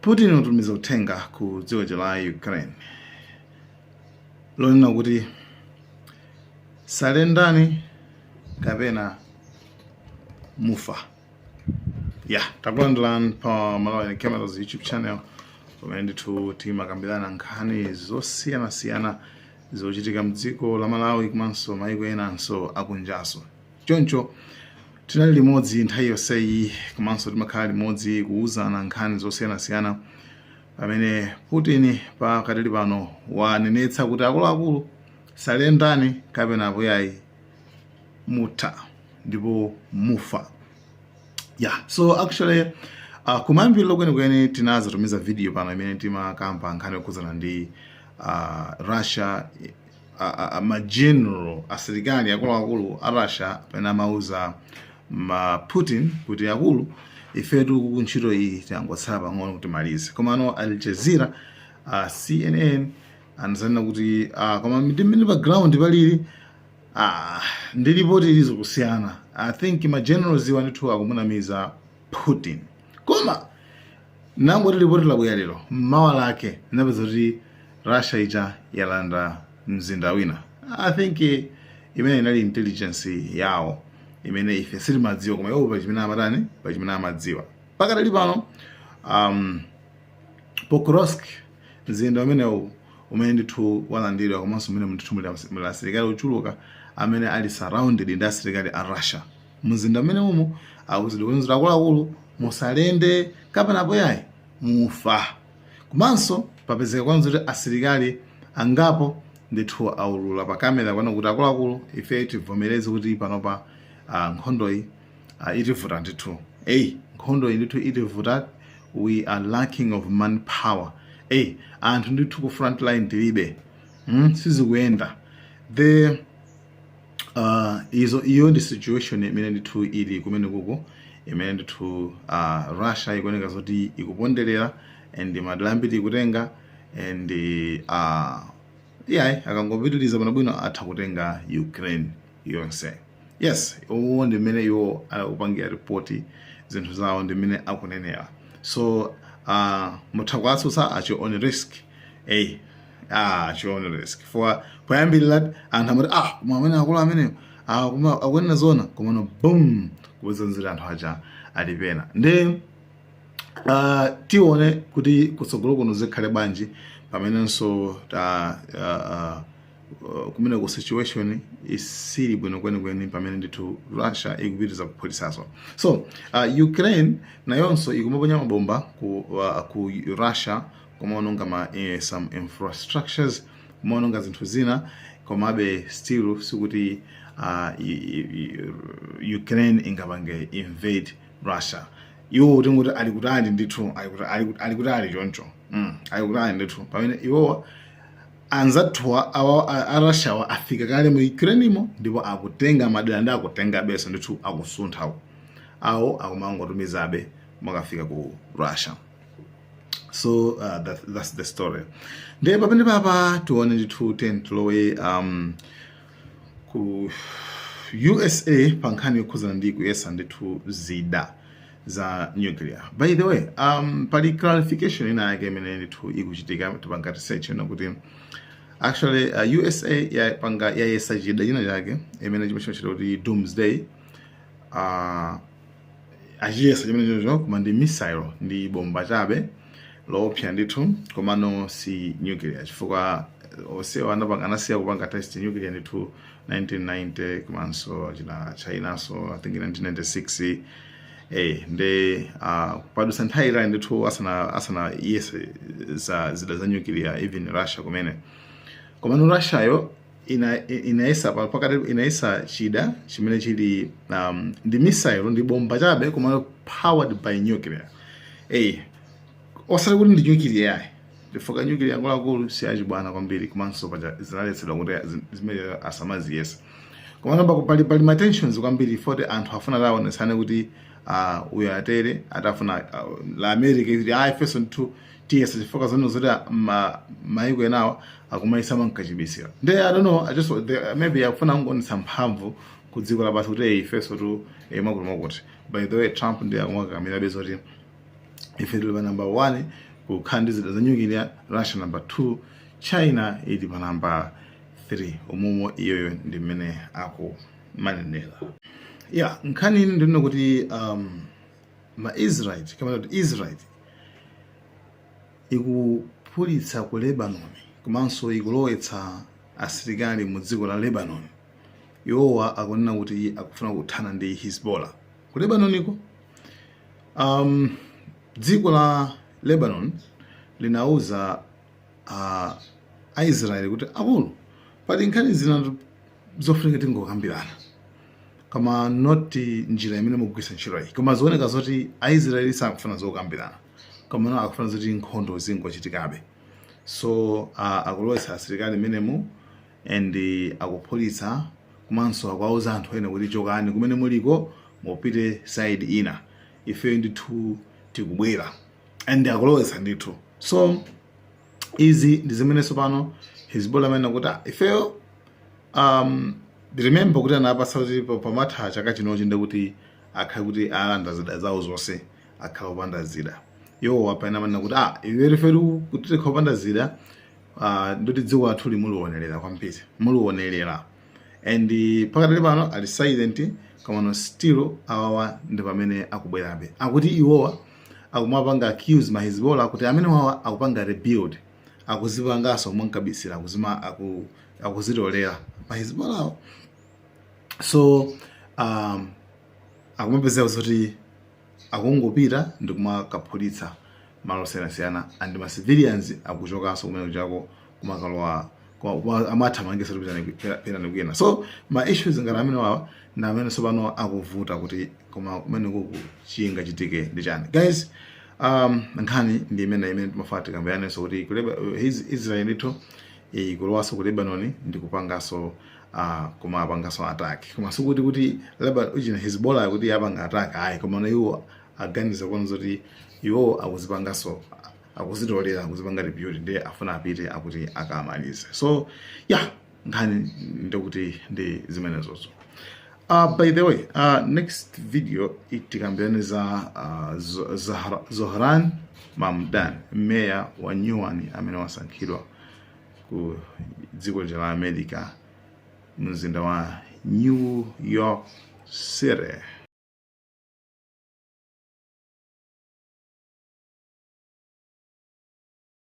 Putin utumiza uthenga ku dziko la Ukraine lonena kuti salendani kapena mufa. Takulandirani pa Malawi Cameras YouTube channel pamene ndithu timakambirana nkhani zosiyanasiyana zochitika mdziko la Malawi komanso maiko enanso akunjaso. Choncho tinali limodzi nthawi yonseyi komanso timakhala limodzi kuwuzana nkhani zosiyanasiyana pamene Putin pakadali pano wanenetsa kuti akuluakulu salendani kapena apoyayi mutha ndipo mufa. So actually kumayambiriro kwenikweni tinazatumiza video pano imene timakamba nkhani yokhuzana ndi Russia, general asilikali akuluakulu a Russia pamene amauza Putin kuti akulu ifetu kuntchito iyi tangotsala pang'ono kuti malize. Komano Al Jazeera, CNN anazanena kuti koma mmene pa ground palili ndi ripoti ilizo kusiyana. I think ma generals wanithu akumunamiza Putin. Koma nangoti ripoti labwera lero mmawa lake napeza kuti Russia ija yalanda mzinda wina. I think imene inali intelligence yawo imene ife sitimadziwa koma iwo pachimene amatani pachimene amadziwa. Pakadali pano Pokrovsk mzinda umenewu umene ndithu walandidwa komanso umene ndithu muli asilikali ochuluka amene ali surrounded ndi asilikali a Russia. Mzinda umene umu akuzidikuzira akuluakulu musalende kapena apoyayi mufa. Komanso papezeka kwanza kuti asilikali angapo ndithu aulula pa kamera kuona kuti akuluakulu ife tivomereze kuti panopa nkhondoyi itivuta ndithu. Nkhondoyi ndithu itivuta. We are lacking of manpower. Anthu ndithu ku front line tilibe. Sizikuyenda. Iyo ndi situation imene ndithu ili kumene kuko imene ndithu Russia ikuoneka zoti ikuponderera and madalambiti ikutenga and akangopitiliza bwinobwino atha kutenga Ukraine yonse. Uwo ndi mmene iwo akupangira report zinthu zawo ndi mmene akunenera. So mutha kuwatsutsa achi on risk. Achi on risk. For poyambirira anthu amati koma amene akulu amene akunena zona komano boom kubwezanzira anthu aja alipena. Ndi tione kuti kutsogolo kuno zikhale bwanji pamenenso kumene ku situation isili bwino kwenikweni pamene ndithu Russia ikupitiriza kuphatisaso. So Ukraine nayonso ikumaponya mabomba ku Russia kumaononga some infrastructures, kumaononga zinthu zina, komabe still sikuti Ukraine ingapange invade Russia. Iwo tinguti alikutali ndithu alikutali choncho. Alikutali ndithu pamene iwo anzathuwa a Russia afika kale mu Ukraine imo ndipo akutenga madera ndi akutenga besa ndithu akusunthawo. Awo akumangotumizabe makafika ku Russia. So that's the story. Ndiye pamene papa tione ndithu tilowe ku USA pankhani yokhuzana ndi kuyesa ndithu zida za nuclear. By the way, pali clarification ina yake imene ndithu ikuchitika tipanga research kuti actually USA yayesa chida china chake imene chimachita kuti doomsday achiyesa chimene chocho koma ndi missile ndi bomba chabe loopsa ndithu komano si nuclear chifukwa onsewa anasiya kupanga test nuclear ndithu 1990 komanso China so I think 1996 ndi padusa nthawi ndithu asana yese zida za nuclear even Russia kumene. Komano Russia yo inaisa pakati inaisa chida chimene chili ndi missile ndi bomba chabe komano powered by nuclear. Osati kuti ndi nuclear yayi. Ndifoka nuclear akuluakulu si achibwana kwambiri komanso paja zinaletsedwa kuti zimene asamazi yes. Komano pali ma tensions kwambiri for anthu afuna laonesane kuti uyatere atafuna la America kuti ifeso ndithu tiyesa chifukwa zanu zoti maiko enawo akumaisama nkachibisira. I don't know, I just maybe afuna ngonisa mphamvu ku dziko lapansi kuti ifeso tu makuti. By the way, Trump ndiye akumwakamira bezoti ife tuli pa number 1 kukhala ndi zida za nyuklia, Russia number 2, China ili pa number 3. Umumo iyoyo ndi mmene akumanenera. Nkhani ino ndino kuti Israel kama kuti Israel ikuphulitsa ku Lebanon komanso ikulowetsa asilikali mu dziko la Lebanon. Iwowa akunena kuti akufuna kuthana ndi Hezbollah ku Lebanon iko. Dziko la Lebanon linauza Israel kuti akulu pali nkhani zina zofunika tingokambirana, koma noti njira imene mukugwisa ntchito iyi, koma zooneka zoti Aisraeli sakufuna zokambirana, koma akufuna zoti nkhondo zingochitikabe. So akulowetsa asilikali menemu and akuphulitsa komanso akuwauza anthu ena kuti chokani kumene muliko mupite side ina, ife ndithu tikubwera, and akulowetsa ndithu. So izi ndi zimene sopano Hezbollah amene kuti ifeyo remember kuti anapasa kuti pamatha chaka chinochi ndi kuti akhale kuti alanda zida zawo zonse akhala opanda zida. Iwo apena amene kuti iwe feru kuti tikhala opanda zida ndoti dziko lathu limuliwonerera kwambiri, muliwonerera, and pakati pano ali silent, koma still awawa ndi pamene akubwerabe. Akuti iwowa akumapanga accuse ma Hezbollah kuti amene wawa akupanga rebuild, akuzipanganso mwankabisira akuzitolera ma Hezbollah. So akumapezeka kuti akungopita ndi kumakaphulitsa malo osiyanasiyana, and ma civilians akuchokanso kumene kuchako kumakalowa amathamangisa pena ndikuyena. So ma issues ngati amene wawa na amene sopano akuvuta kuti koma kumene kuku chinga chitike ndi chani. Guys, nkhani ndi imene timafuna tikambeyanenso kuti Israel ndithu ikulowaso ku Lebanon ndi kupangaso kumapangaso attack, koma sikuti Lebanon Hezbollah kuti yapanga attack koma iwo aganiza kwanza kuti iwo akuzipangaso akuzitolera akuzipanga rebuild ndi afuna apite akuti akamalize. So nkhani ndikuti ndi zimenezozo. By the way, next video itikambirane za Zohran Mamdani, meya wa Newark amene wasankhidwa ku dziko la America mzinda wa New York City.